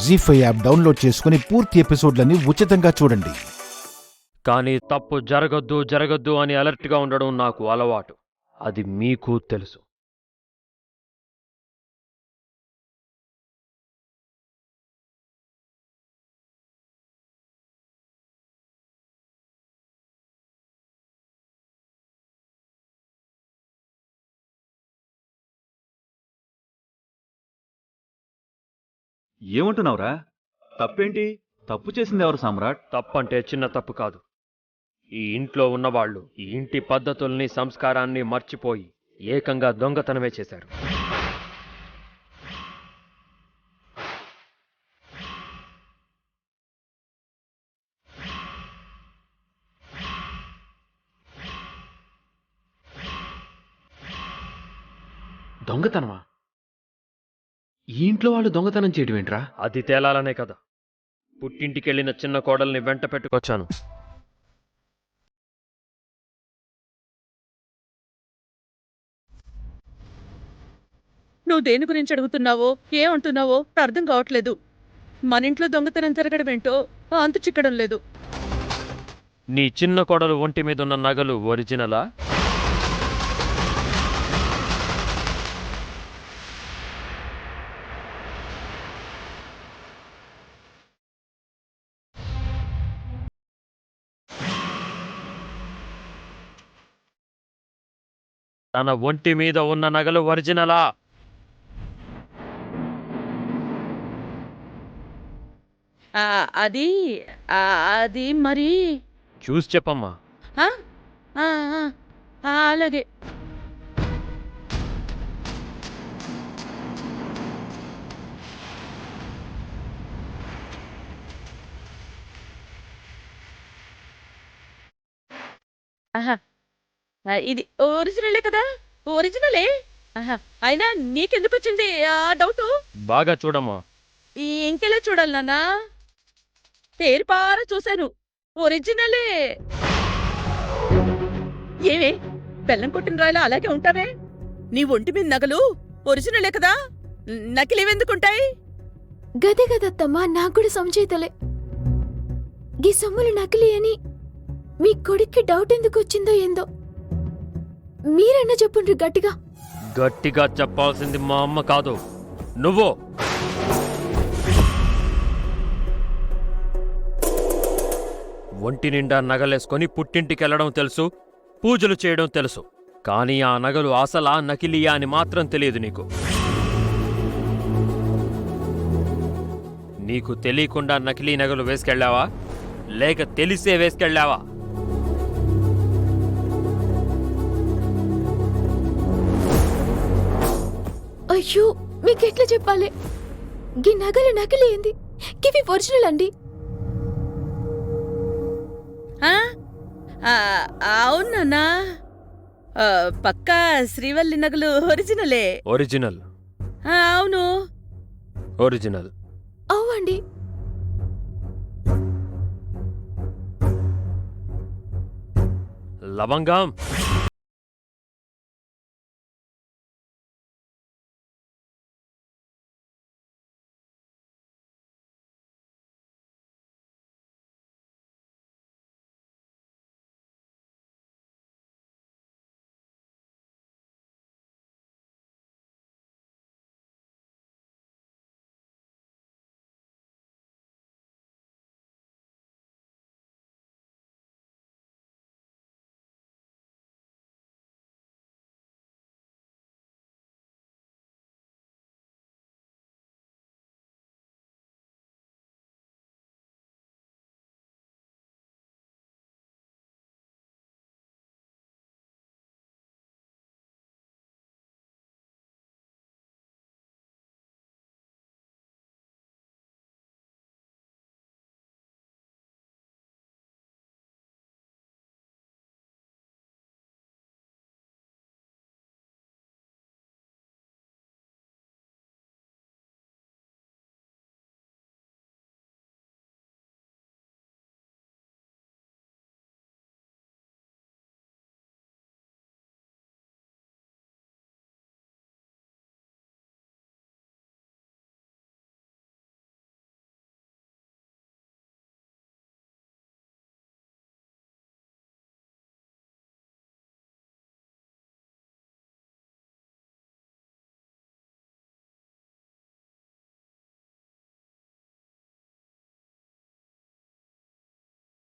జీ5 app download చేసుకుని పూర్తి ఎపిసోడ్లని ఉచితంగా చూడండి. కానీ తప్పు జరగొద్దు అని అలర్ట్గా ఉండడం నాకు అలవాటు. అది మీకు తెలుసు. ఏమంటున్నావురా? తప్పేంటి? తప్పు చేసింది ఎవరు సామ్రాట్? తప్పంటే చిన్న తప్పు కాదు. ఈ ఇంట్లో ఉన్నవాళ్లు ఈ ఇంటి పద్ధతుల్ని, సంస్కారాన్ని మర్చిపోయి ఏకంగా దొంగతనమే చేశారు. దొంగతనమా? ఈ ఇంట్లో వాళ్ళు దొంగతనం చేయడం ఏంట్రా? అది తేలాలనే కదా పుట్టింటికెళ్లిన చిన్న కోడల్ని వెంట పెట్టుకొచ్చాను. నువ్వు దేని గురించి అడుగుతున్నావో ఏమంటున్నావో అర్థం కావట్లేదు. మన ఇంట్లో దొంగతనం జరగడం ఏంటో అంతు చిక్కడం లేదు. నీ చిన్న కోడలు ఒంటి మీదున్న నగలు ఒరిజినలా? తన ఒంటి మీద ఉన్న నగలు ఒరిజినలా? ఆ, అది ఆ, అది మరి చూసి చెప్పమ్మా. ఆ? ఆ, ఆ, అలాగే. ఆహా, ఇది ఒరిజినలే కదా? ఒరిజినలే. ఆహా, అయినా నీకెందుకు వచ్చింది ఆ డౌట్? బాగా చూడమ్మా. ఇంకెలా చూడాలి నాన్నా? తేరిపారా చూశాను, ఒరిజినలే. ఏమే బెల్లం కొట్టిన రాయిలా అలాగే ఉంటావే? నీ ఒంటి మీద నగలు ఒరిజినలే కదా, నకిలీవెందుకుంటాయి? గదే గదత్తమ్మా, నాకు కూడా సంచేతలే. గీ సొమ్ములు నకిలీ అని మీ కొడుక్కి డౌట్ ఎందుకు వచ్చిందో ఏందో మీరన్నా చెప్పుండ్రి గట్టిగా. గట్టిగా చెప్పాల్సింది మా అమ్మ కాదు, నువ్వు. ఒంటి నిండా నగలేసుకొని పుట్టింటికెళ్లడం తెలుసు, పూజలు చేయడం తెలుసు. కానీ ఆ నగలు అసలా నకిలీయా అని మాత్రం తెలియదు నీకు. నీకు తెలియకుండా నకిలీ నగలు వేసుకెళ్ళావా, లేక తెలిసే వేసుకెళ్ళావా? అయ్యో, మీకెట్లా చెప్పాలి? గీ నగలు నకిలీ ఏంది, గివి ఒరిజినల్ అండి. అవునా? పక్కా శ్రీవల్లి నగలు ఒరిజినలే. ఒరిజినల్. అవును, ఒరిజినల్. అవ్వండి. లవంగం.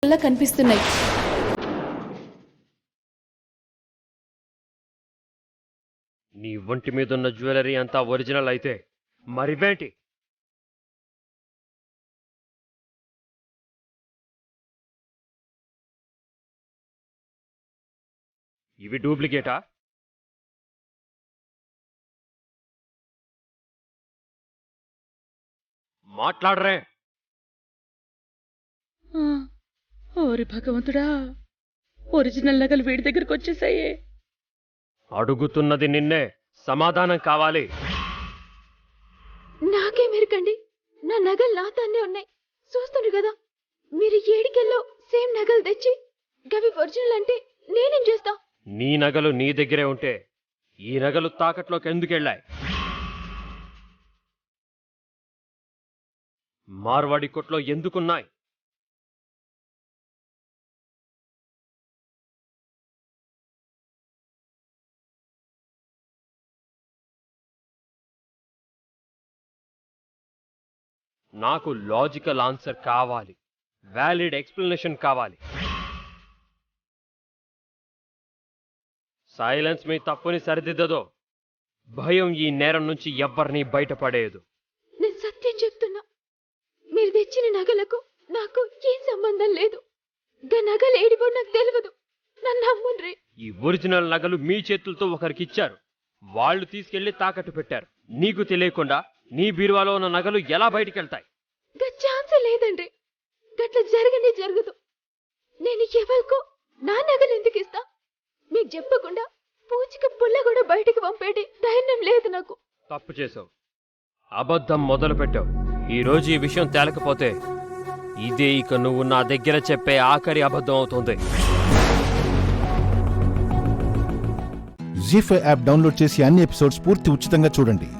అలా కనిపిస్తున్నాయి. నీ ఒంటి మీదున్న జ్యువెలరీ అంతా ఒరిజినల్ అయితే మరివేంటి? ఇవి డూప్లికేటా? మాట్లాడరే. ఆ, ఓరి భగవంతుడా, ఒరిజినల్ నగలు వీడి దగ్గరకు వచ్చేసాయే. అడుగుతున్నది నిన్నే, సమాధానం కావాలి. నాకే మెరకండి, నా నగలు నాతోనే ఉన్నాయి. చూస్తుండ్రు కదా, మీరు ఏడికెళ్ళో సేమ్ నగలు తెచ్చి గవి ఒరిజినల్ అంటే నేనేం చేస్తా? నీ నగలు నీ దగ్గరే ఉంటే ఈ నగలు తాకట్లోకి ఎందుకెళ్ళాయి? మార్వాడి కొట్లో ఎందుకున్నాయి? నాకు లాజికల్ ఆన్సర్ కావాలి, వ్యాలిడ్ ఎక్స్ప్లెనేషన్ కావాలి. సైలెన్స్ మీ తప్పుని సరిదిద్దదో భయం ఈ నేరం నుంచి ఎవ్వరినీ బయటపడేయదు. నేను సత్యం చెప్తున్నా, మీరు తెచ్చిన నగలకు నాకు ఏం సంబంధం లేదు. గా నగలు ఏడిపో నాకు తెలియదు, నన్ను నమ్ముండ్రి. ఈ ఒరిజినల్ నగలు మీ చేతులతో ఒకరికిచ్చారు, వాళ్ళు తీసుకెళ్లి తాకట్టు పెట్టారు. నీకు తెలియకుండా నీ బీరువాలో ఉన్న నగలు ఎలా బయటికెళ్తాయి? గా ఛాన్స్ లేదండి, గట్ల జరగనే జరగదు. నేను ఎవరికో నా నగలు ఎందుకు ఇస్తా? మీకు చెప్పకుండా పూచిక పుల్ల కూడా బయటికి పంపేటి ధైర్యం లేదు నాకు. తప్పు చేసావు, అబద్ధం మొదలు పెట్టావు. ఈ రోజు ఈ విషయం తేలకపోతే ఇదే ఇక నువ్వు నా దగ్గర చెప్పే ఆఖరి అబద్ధం అవుతుంది. జీ5 యాప్ డౌన్లోడ్ చేసి అన్ని ఎపిసోడ్స్ పూర్తి ఉచితంగా చూడండి.